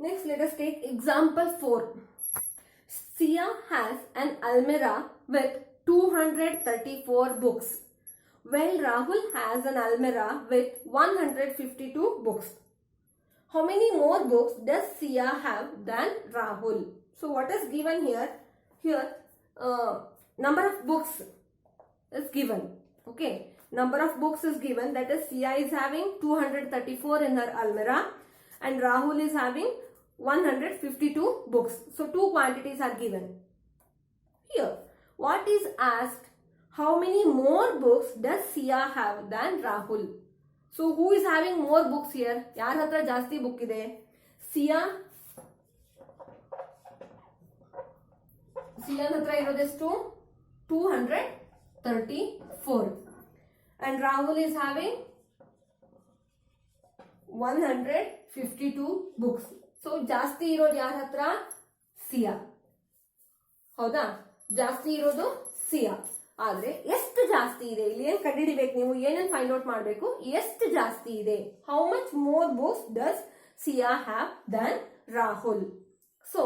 Next, let us take example 4. Sia has an almirah with 234 books, while Rahul has an almirah with 152 books. How many more books does Sia have than Rahul? So what is given here? Here, number of books is given. Okay, number of books is given, that is Sia is having 234 in her almirah and Rahul is having 152 books. So two quantities are given. Here, what is asked? How many more books does Sia have than Rahul? So who is having more books here? ಯಾರ ಹತ್ರ ಜಾಸ್ತಿ book ಇದೆ? Sia ಹತ್ರ ಇರೋದೆಷ್ಟು? 234 and Rahul is having 152 books. So ಜಾಸ್ತಿ ಇರೋದು ಯಾರ ಹತ್ರ? Sia. ಹೌದಾ? ಜಾಸ್ತಿ ಇರೋದು Sia. ಆದ್ರೆ ಎಷ್ಟು ಜಾಸ್ತಿ ಇದೆ ಇಲ್ಲಿ ಏನ್ ಕಂಡುಹಿಡಿಬೇಕು, ನೀವು ಏನೇನು ಫೈಂಡ್ ಔಟ್ ಮಾಡಬೇಕು? ಎಷ್ಟು ಜಾಸ್ತಿ ಇದೆ? How much more books does Sia have than Rahul? So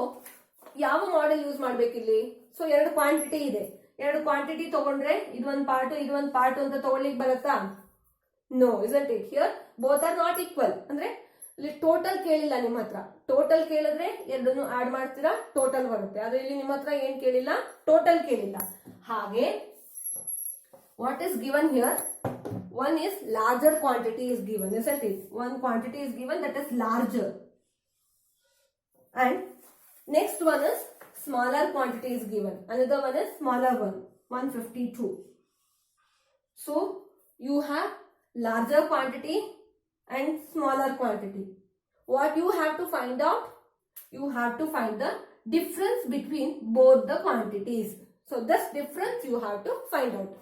ಯಾವ ಮಾಡೆಲ್ ಯೂಸ್ ಮಾಡ್ಬೇಕು ಇಲ್ಲಿ? ಸೊ ಎರಡು ಕ್ವಾಂಟಿಟಿ ಇದೆ, ಎರಡು ಕ್ವಾಂಟಿಟಿ ತಗೊಂಡ್ರೆ ಇದೊಂದು ಪಾರ್ಟ್ ಇದೊಂದು ಪಾರ್ಟ್ ಅಂತ ತಗೊಳ್ಳಿಕ್ ಬರುತ್ತಾ? No, isn't it? Here both are not equal. ಅಂದ್ರೆ ಇಲ್ಲಿ ಟೋಟಲ್ ಕೇಳಿಲ್ಲ ನಿಮ್ಮ ಹತ್ರ. ಟೋಟಲ್ ಕೇಳಿದ್ರೆ ಎರಡನ್ನು ಆಡ್ ಮಾಡ್ತೀರಾ, ಟೋಟಲ್ ಬರುತ್ತೆ. ಆದ್ರೆ ಇಲ್ಲಿ ನಿಮ್ಮ ಹತ್ರ ಏನ್ ಕೇಳಿಲ್ಲ? ಟೋಟಲ್ ಕೇಳಿಲ್ಲ. ಹಾಗೆ what is given here? One is larger quantity is given, isn't it? One quantity is given that is larger, and next one is smaller quantity is given. Another one is smaller one, 152. So you have larger quantity and smaller quantity. What you have to find out? You have to find the difference between both the quantities. So this difference you have to find out.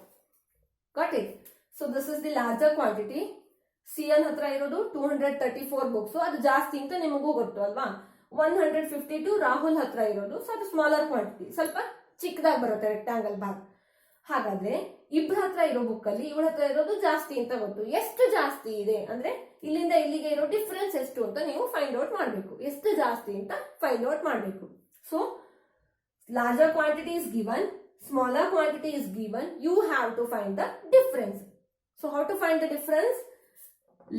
Got it? So this is the larger quantity. Sia ಹತ್ರ ಇರೋದು 234 books. ಅದು ಜಾಸ್ತಿ ಅಂತ ನಿಮಗೂ ಗೊತ್ತು ಅಲ್ವಾ? 152 ರಾಹುಲ್ ಹತ್ರ ಇರೋದು. ಸೊ ಅದು ಸ್ಮಾಲರ್ ಕ್ವಾಂಟಿಟಿ, ಸ್ವಲ್ಪ ಚಿಕ್ಕದಾಗಿ ಬರುತ್ತೆ, ರೆಕ್ಟಾಂಗಲ್ ಭಾಗ. ಹಾಗಾದ್ರೆ ಇಬ್ರ ಹತ್ರ ಇರೋ ಬುಕ್ ಅಲ್ಲಿ ಇವಳ ಹತ್ರ ಇರೋದು ಜಾಸ್ತಿ ಅಂತ ಗೊತ್ತು. ಎಷ್ಟು ಜಾಸ್ತಿ ಇದೆ ಅಂದ್ರೆ ಇಲ್ಲಿಂದ ಇಲ್ಲಿಗೆ ಇರೋ ಡಿಫ್ರೆನ್ಸ್ ಎಷ್ಟು ಅಂತ ನೀವು ಫೈಂಡ್ ಔಟ್ ಮಾಡಬೇಕು. ಎಷ್ಟು ಜಾಸ್ತಿ ಅಂತ ಫೈಂಡ್ ಔಟ್ ಮಾಡಬೇಕು. So larger quantity is given, smaller quantity is given, you have to find the difference. So how to find the difference?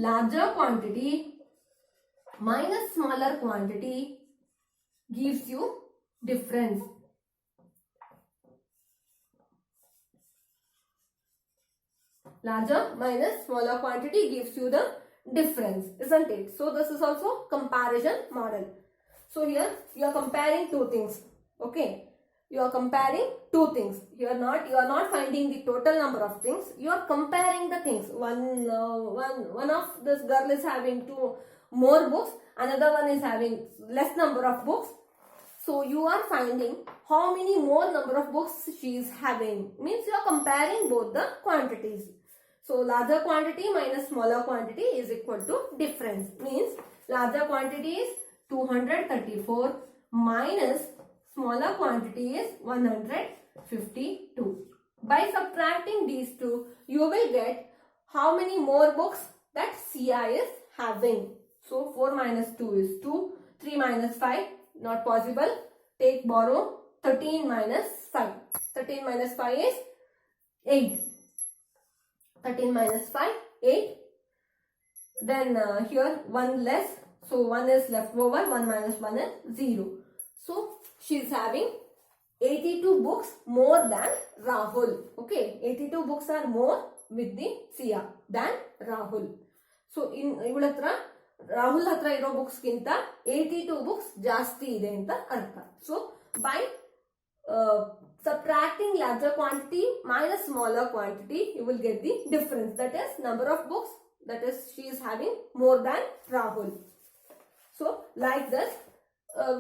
Larger quantity minus smaller quantity gives you difference. Larger minus smaller quantity gives you the difference, isn't it? So this is also comparison model. So here you are comparing two things. Okay, you are comparing two things. You are not finding the total number of things. You are comparing the things. One of this girl is having two more books. Another one is having less number of books. So you are finding how many more number of books she is having. Means you are comparing both the quantities. So larger quantity minus smaller quantity is equal to difference. Means larger quantity is 234 minus smaller quantity is 152. By subtracting these two, you will get how many more books that Sia is having. So 4 minus 2 is 2, 3 minus 5, not possible. Take borrow, 13 minus 5. 13 minus 5 is 8. 13 minus 5, 8. Then here 1 less, so 1 is left over, 1 minus 1 is 0. So she is having 82 books more than Rahul. Okay, 82 books are more with the Sia than Rahul. So in ಇವಳ ಹತ್ರ ರಾಹುಲ್ ಹತ್ರ ಇರೋ books ಗಿಂತ 82 books ಜಾಸ್ತಿ ಇದೆ ಅಂತ ಅರ್ಥ. So by subtracting larger quantity minus smaller quantity, you will get the difference, that is number of books, that is she is having more than Rahul. So like this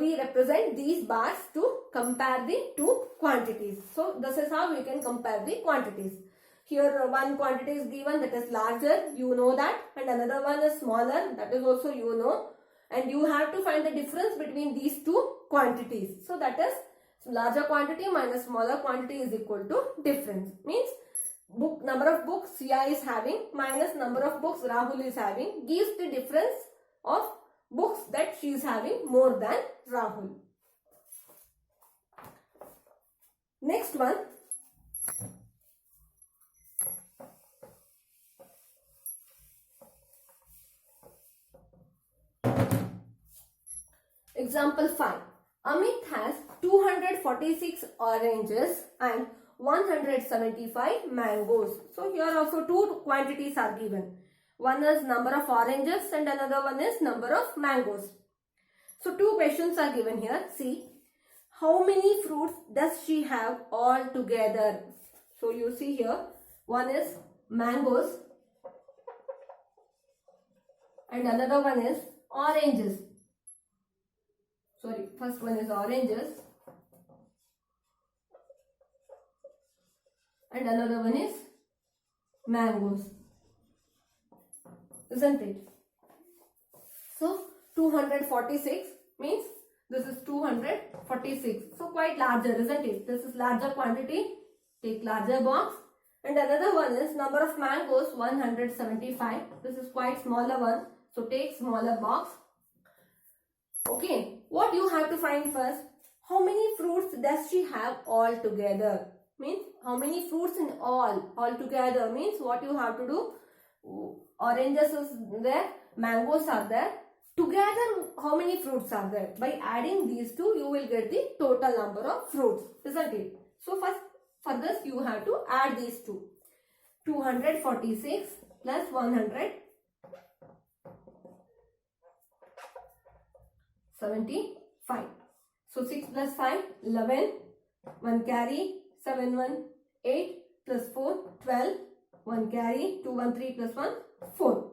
we represent these bars to compare the two quantities. So this is how we can compare the quantities. Here one quantity is given, that is larger, you know that, and another one is smaller, that is also you know, and you have to find the difference between these two quantities. So that is larger quantity minus smaller quantity is equal to difference. Means book number of books Sia is having minus number of books Rahul is having gives the difference of books that she is having more than Rahul. Next one. Example 5. Amit has 246 oranges and 175 mangoes. So here also two quantities are given. One is number of oranges and another one is number of mangoes. So two questions are given here. See, how many fruits does she have all together? So you see here, one is mangoes and another one is oranges. Sorry, first one is oranges and another one is mangoes, isn't it? So 246 means this is 246. So quite larger, isn't it? This is larger quantity. Take larger box. And another one is number of mangoes 175. This is quite smaller one. So take smaller box. Okay. What you have to find first? How many fruits does she have all together? Means how many fruits in all together means what you have to do. Oranges is there, mangoes are there. Together how many fruits are there? By adding these two you will get the total number of fruits, isn't it? So first for this you have to add these two. 246 plus 175. So 6 plus 5, 11. 1 carry, 7 1, 8 plus 4, 12. 1 carry, 2 1 3 plus 1, 4.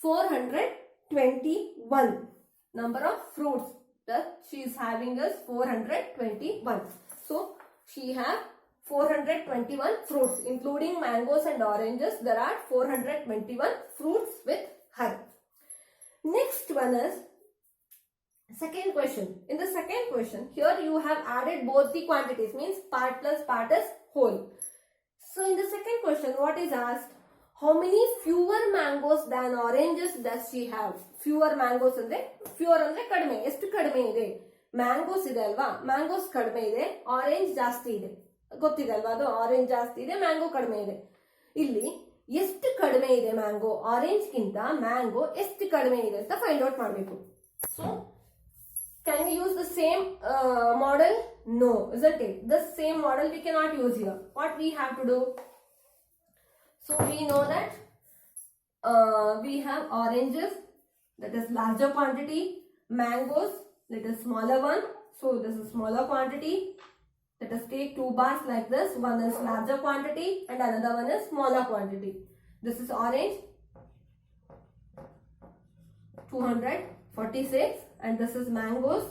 421 number of fruits that she is having is 421. So she have 421 fruits including mangoes and oranges. There are 421 fruits with her. Next one is second question. In the second question, here you have added both the quantities, means part plus part is whole. So in the second question, what is asked? How many fewer mangoes than oranges does she have? Fewer mangoes andre fewer andre kadme. Estu kadme ide? Mangoes ide alva? Mangoes kadme ide. Orange ಜಾಸ್ತಿ ಇದೆ. ಗೊತ್ತಿದೆ ಅಲ್ವಾ ಅದು orange ಜಾಸ್ತಿ ಇದೆ, mango ಕಡಿಮೆ ಇದೆ. ಇಲ್ಲಿ ಎಷ್ಟು ಕಡಿಮೆ ಇದೆ ಮ್ಯಾಂಗೋ ಆರೆಂಜ್ ಗಿಂತ ಮ್ಯಾಂಗೋ ಎಷ್ಟು ಕಡಿಮೆ ಇದೆ ಅಂತ ಫೈಂಡ್ ಔಟ್ ಮಾಡಬೇಕು. So can we use the same model? No, isn't it? The same model we cannot use here. What we have to do? So we know that we have oranges, that is larger quantity, mangoes, that is smaller one. So this is smaller quantity. Let us take two bars like this. One is larger quantity and another one is smaller quantity. This is orange, 246, and this is mangoes,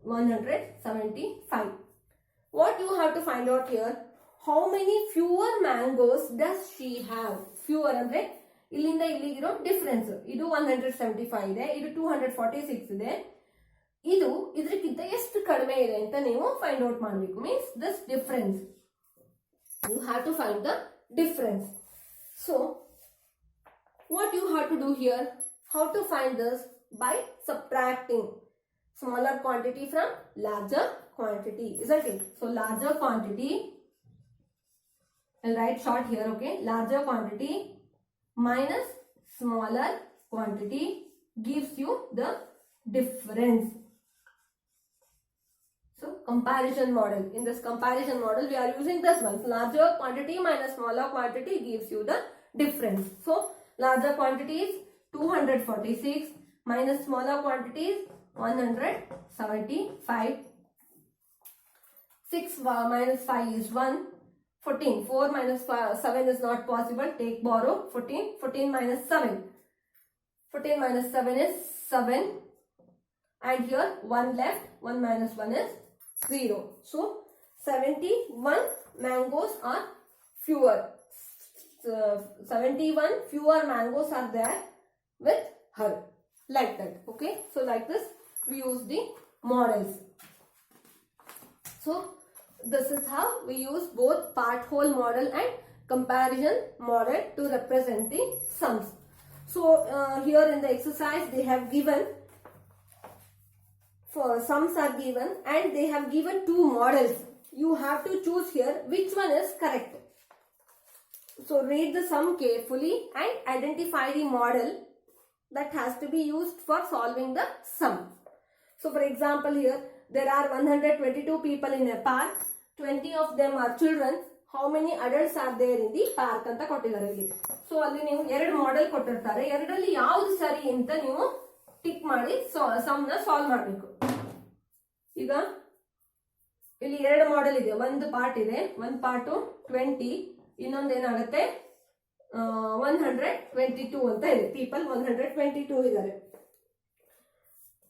175. What you have to find out here? How many fewer mangoes does she have? Fewer andre illinda illigiro difference. Idu 175 ide, idu 246 ide. Idu idrikinta ಎಷ್ಟು ಕಡಿಮೆ ಇದೆ ಅಂತ ನೀವು find out ಮಾಡಬೇಕು. Means this difference you have to find the difference. So what you have to do here? How to find this? By subtracting smaller quantity from larger quantity, isn't it? So larger quantity, I'll write short here, okay? Larger quantity minus smaller quantity gives you the difference. So comparison model. In this comparison model, we are using this one. Larger quantity minus smaller quantity gives you the difference. So larger quantity is 246 minus smaller quantities 175. 6 minus 5 is 1. 14. 4 minus 7 is not possible. Take borrow. 14. 14 minus 7. 14 minus 7 is 7. And here 1 left. 1 minus 1 is 0. So 71 mangoes are fewer. 71 fewer mangoes are there with her. Like that. Okay. So like this we use the models. So this is how we use both part whole model and comparison model to represent the sums. So here in the exercise they have given, for sums are given and they have given two models. You have to choose here which one is correct. So read the sum carefully and identify the model that has to be used for solving the sum. So for example here there are 122 people in a park, 20 of them are children. How many adults are there in the park ಅಂತ ಕೊಟ್ಟಿದ್ದಾರೆ ಇಲ್ಲಿ. So ಅಲ್ಲಿ ನೀವು ಎರಡು model ಕೊಟ್ಟಿರ್ತಾರೆ, ಎರಡರಲ್ಲಿ ಯಾವ್ದು ಸರಿ ಅಂತ ನೀವು ಟಿಕ್ ಮಾಡಿ ಸಮ್ ನ ಸಾಲ್ವ್ ಮಾಡಬೇಕು. ಈಗ ಇಲ್ಲಿ ಎರಡು ಮಾಡೆಲ್ ಇದೆ, ಒಂದು ಪಾರ್ಟ್ ಇದೆ, ಒಂದು ಪಾರ್ಟ್ 20, ಇನ್ನೊಂದು ಏನಾಗುತ್ತೆ 122 ಅಂತ ಇದೆ. ಪೀಪಲ್ 122 ಇದ್ದಾರೆ.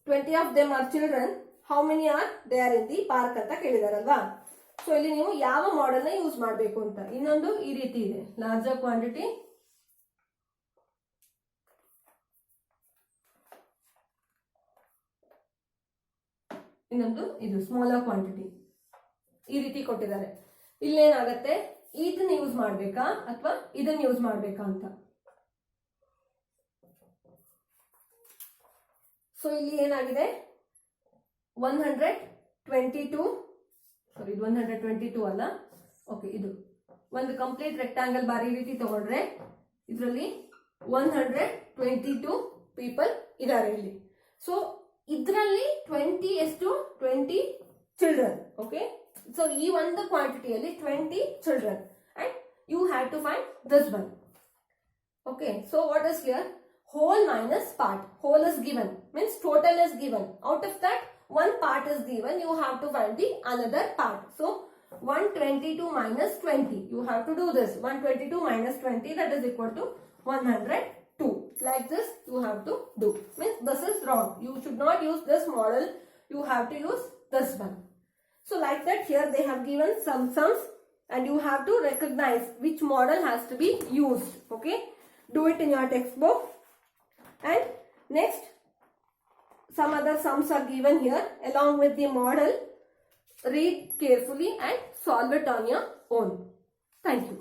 20 of them are children. How many are there in the park ಅಂತ ಕೇಳಿದಾರಲ್ವಾ. ಸೊ ಇಲ್ಲಿ ನೀವು ಯಾವ ಮಾಡೆಲ್ ನ ಯೂಸ್ ಮಾಡಬೇಕು ಅಂತ. ಇನ್ನೊಂದು ಈ ರೀತಿ ಇದೆ, ಲಾರ್ಜರ್ ಕ್ವಾಂಟಿಟಿ, ಇನ್ನೊಂದು ಇದು ಸ್ಮಾಲರ್ ಕ್ವಾಂಟಿಟಿ. ಈ ರೀತಿ ಕೊಟ್ಟಿದ್ದಾರೆ. ಇಲ್ಲೇನಾಗತ್ತೆ, ಇದನ್ನ ಯೂಸ್ ಮಾಡ್ಬೇಕಾ ಅಥವಾ ಇದನ್ನ ಯೂಸ್ ಮಾಡ್ಬೇಕಾ ಅಂತ. ಸೊ ಇಲ್ಲಿ ಏನಾಗಿದೆ 122, ಸಾರಿ ಇದು 122 ಅಲ್ಲ, ಓಕೆ, ಇದು ಒಂದು ಕಂಪ್ಲೀಟ್ ರೆಕ್ಟಾಂಗಲ್ ಬಾರ್ ಈ ರೀತಿ ತಗೊಂಡ್ರೆ ಇದರಲ್ಲಿ 122 ಪೀಪಲ್ ಇದ್ದಾರೆ ಇಲ್ಲಿ. ಸೊ ಇದರಲ್ಲಿ 20 ಎಷ್ಟು 20 ಚಿಲ್ಡ್ರನ್. ಓಕೆ, ಸೊ ಈ ಒಂದು ಕ್ವಾಂಟಿಟಿಯಲ್ಲಿ 20 children and you have to find this one. Okay, so what is here? Whole minus part. Whole is given, means total is given. Out of that, one part is given. You have to find the another part. So 122 minus 20. You have to do this. 122 minus 20, that is equal to 102. Like this you have to do. Means this is wrong. You should not use this model. You have to use this one. So like that, here they have given some sums and you have to recognize which model has to be used. Okay, do it in your textbook. And next, some other sums are given here along with the model. Read carefully and solve it on your own. Thank you.